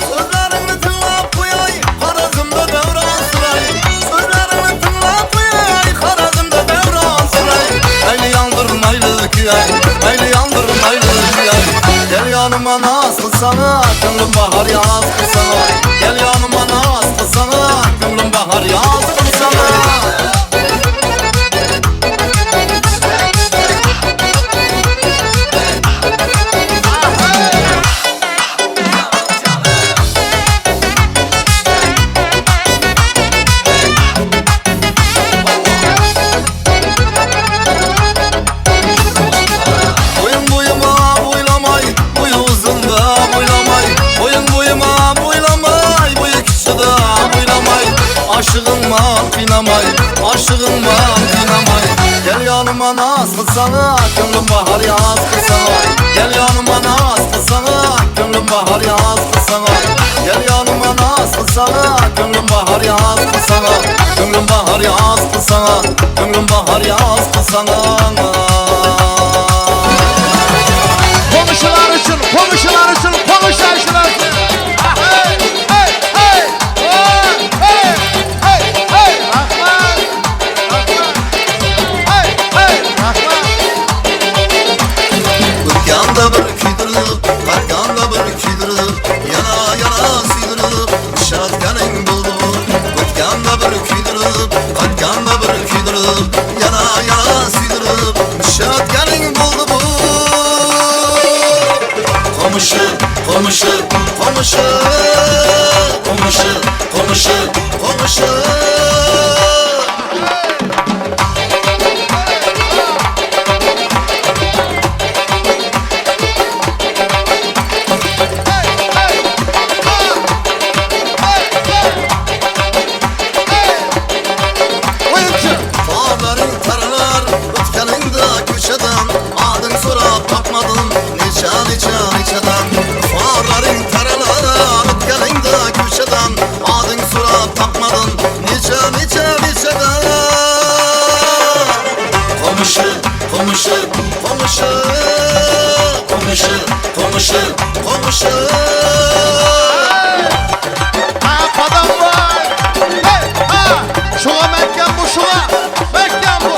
Sözlerimi tınlap koyay, Harazımda devran süray. Sözlerimi tınlap koyay, Harazımda devran süray. Hayli yandır hayli küyay, hayli yandır hayli küyay. Gel yanıma naz kılsana, gönlüm bahar yaz kılsana. Gel yanıma naz kılsana, gönlüm bahar yaz kılsana. Boyun boyuma boylamay, boyu uzun da boylamay. Boyun boyuma boylamay, boyu küçük da boylamay. Aşığınma kıynamay, aşığınma kıynamay. Gel yanıma naz kılsana, gönlüm bahar yaz kılsana. Gel yanıma naz kılsana, gönlüm bahar yaz kılsana. Gel yanıma naz kılsana, gönlüm bahar yaz kılsana. Gönlüm bahar yaz kılsana, gönlüm bahar yaz kılsana. Komşular için, komşular için, komşular için. Hey, hey, hey, oh, hey, hey, hey, Rahman, Rahman, hey, hey, Rahman. Ötkanda bir küydürüp, kalkanda bir küydürüp, yana yana süydürüp, şatkanın buldu. Ötkanda bir küydürüp, kalkanda bir küydürüp, yana yana süydürüp, şatkanın buldu bu. Komşu, komşu, komşu, komşu, komşu, komşu. Dağların taralar, ötkeninde köşeden. Adın sorap bakmadım, neçe neçe neçeden. Dağların taralar, ötkeninde köşeden. Adın sorap bakmadım, neçe neçe neçeden. Komşu, komşu, komşu, komşu, komşu, komşu. Ha, kadam var. Hey, ha, şuna Mekken bu, şuna. Mekken bu.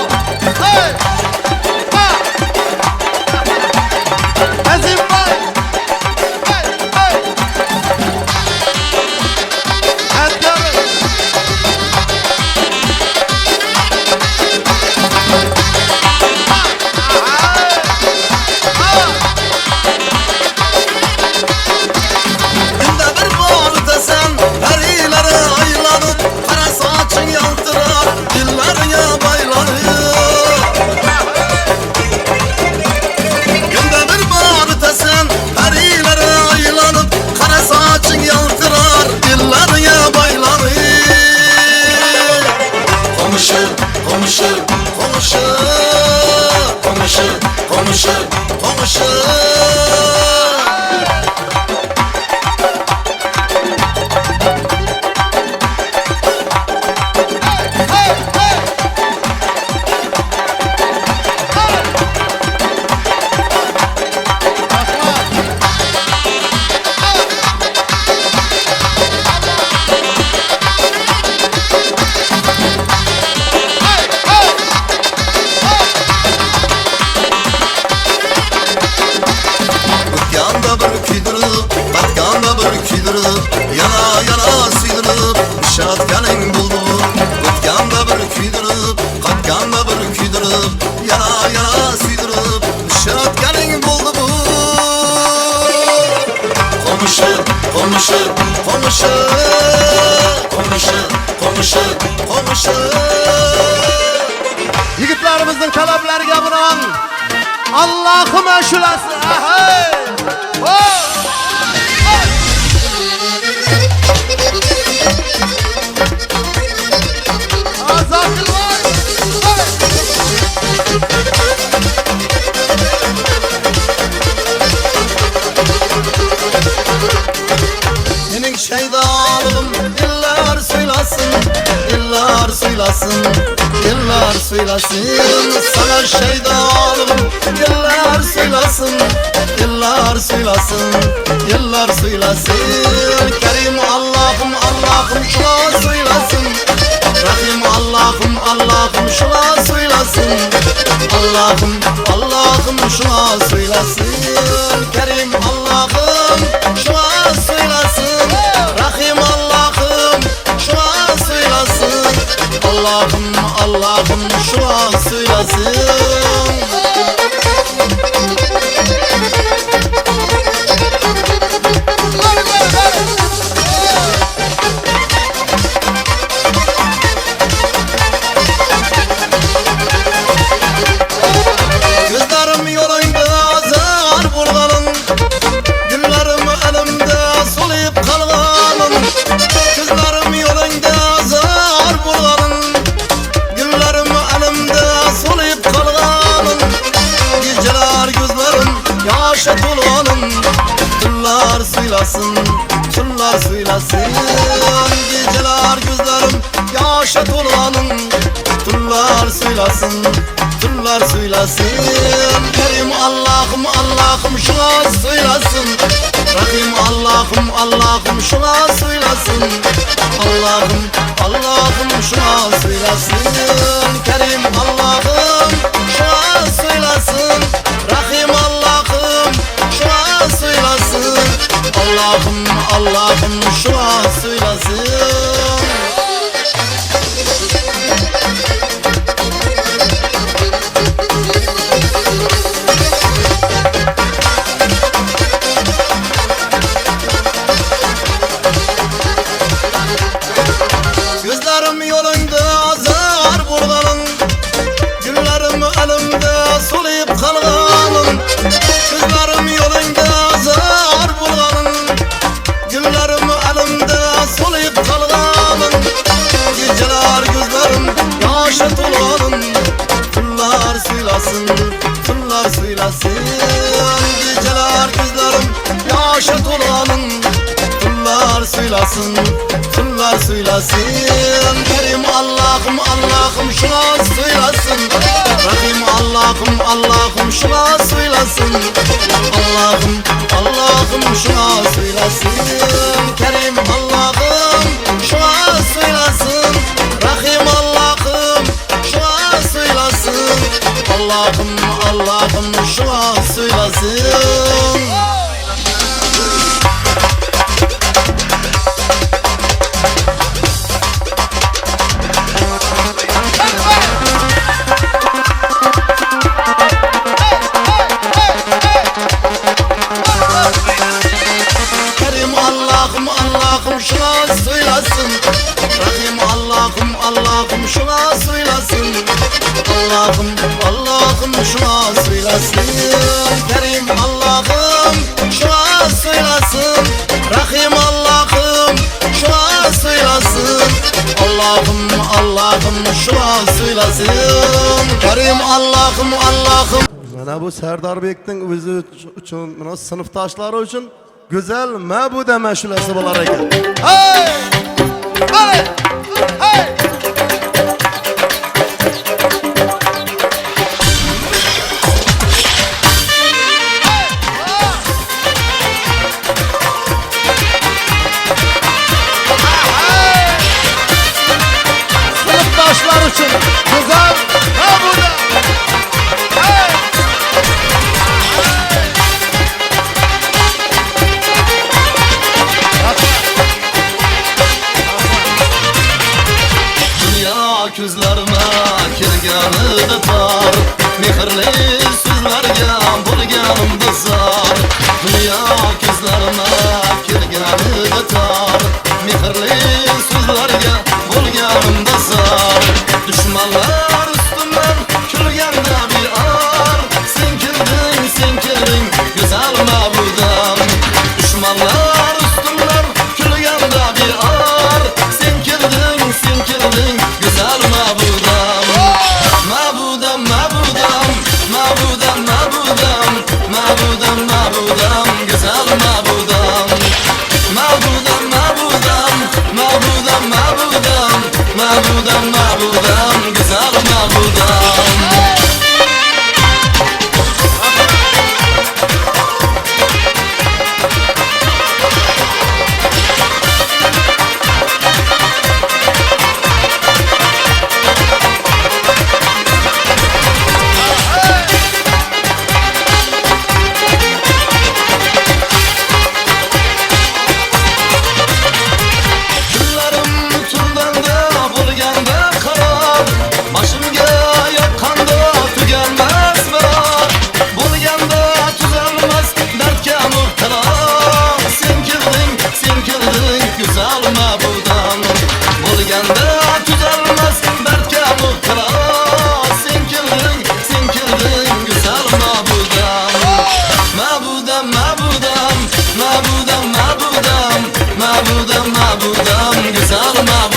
Hey, ha. Ezim var. Hey, hey. Edgar'ım. Ha, ha, ha. yana suydurup nishotganing buldu o'tganda bir kuydirib qotganda bir kuydirib yana suydirib nishotganing buldu bu Komşu, komşu, komşu, komşu, komşu, komşu. Yigitlarimizning talablariga bilan Allohim ashulasi. Hey! Senin şeydanım iller söylesin, iller söylesin, iller söylesin. Sana şeydanım iller söylesin, iller söylesin, iller söylesin. Kerim Allah'ım, Allah'ım şuna söylesin. Rahim Allah'ım, Allah'ım şuna söylesin. Allah'ım, Allah'ım şuna söylesin. Kerim Allah'ım şuna söylesin. Rahim Allah'ım şuna söylesin. Allah'ım, Allah'ım şuna söylesin. Gözlerim yolunda zar bulganın, güllerim elimde soluyup kalganın. Gözlerim yolunda zar bulganın, güllerim elimde soluyup kalganın. Geceler gözlerim yaşa dolanın, tüllar söylesin, tüllar söylesin. Geceler gözlerim yaşa dolanın, tüllar söylesin, tüllar söylesin. Kerim Allah'ım, Allah'ım şuna söylesin. Rahim Allah'ım, Allah'ım şuna söylesin. Allah'ım, Allah'ım şuna söylesin. Kerim Allah'ım şuna söylesin. Rahim Allah'ım şuna söylesin. Allah'ım, Allah'ım şuna söylesin. Gözlerim yolunda zar bulganın, güllerim elimde soluyup kalganın. Gözlerim yolunda zar bulganın, güllerim elimde soluyup kalganın. Geceler gözlerim yaşa dolanın, tüllar söylesin, tüllar söylesin. Geceler gözlerim yaşa dolanın, tüllar söylesin, tüllar söylesin. Kerim Allah'ım, Allah'ım şuna söylesin. Rahim Allah'ım, Allah'ım şuna söylesin. Allah'ım, Allah'ım şuna söylesin. Kerim Allah'ım şuna söylesin. Rahim Allah'ım şuna söylesin. Allah'ım, Allah'ım şuna söylesin. Kerim Allah'ım, Allah'ım şuna söylesin. Rahim Allah'ım, Allah'ım şuna söylesin. Allah'ım, Allah'ım şuna söylesin. Kerim Allah'ım şuna söylesin. Rahim Allah'ım şuna söylesin. Allah'ım, Allah'ım şuna söylesin. Kerim Allah'ım, Allah'ım. Mana bu Sardarbekning o'zi uchun, mana sinfdoshlari uchun go'zal Mabuda mashulasi bo'lar ekan. Hey! Hey! Hey! Sinfdoshlar uchun go'zal Mabuda. Hey! ko'zlarima kirganida tor mehrli so'zlarga bo'lganimda zor dunyo ko'zlarima kirganida tor mehrli so'zlarga bo'lganimda zor dushmanlar ustimdan kulganda bir or sen kirding go'zal ma'budam dushmanlar ustimdan kulganda bir or sen kirding go'zal ma'budam ma'budam ma'budam ma'budam ma'budam ma'budam ma'budam go'zal ma'budam ma'budam ma'budam ma'budam ma'budam ma'budam ma'budam go'zal ma'budam ma'budam, ma'budam, ma'budam, ma'budam, güzel ma'budam.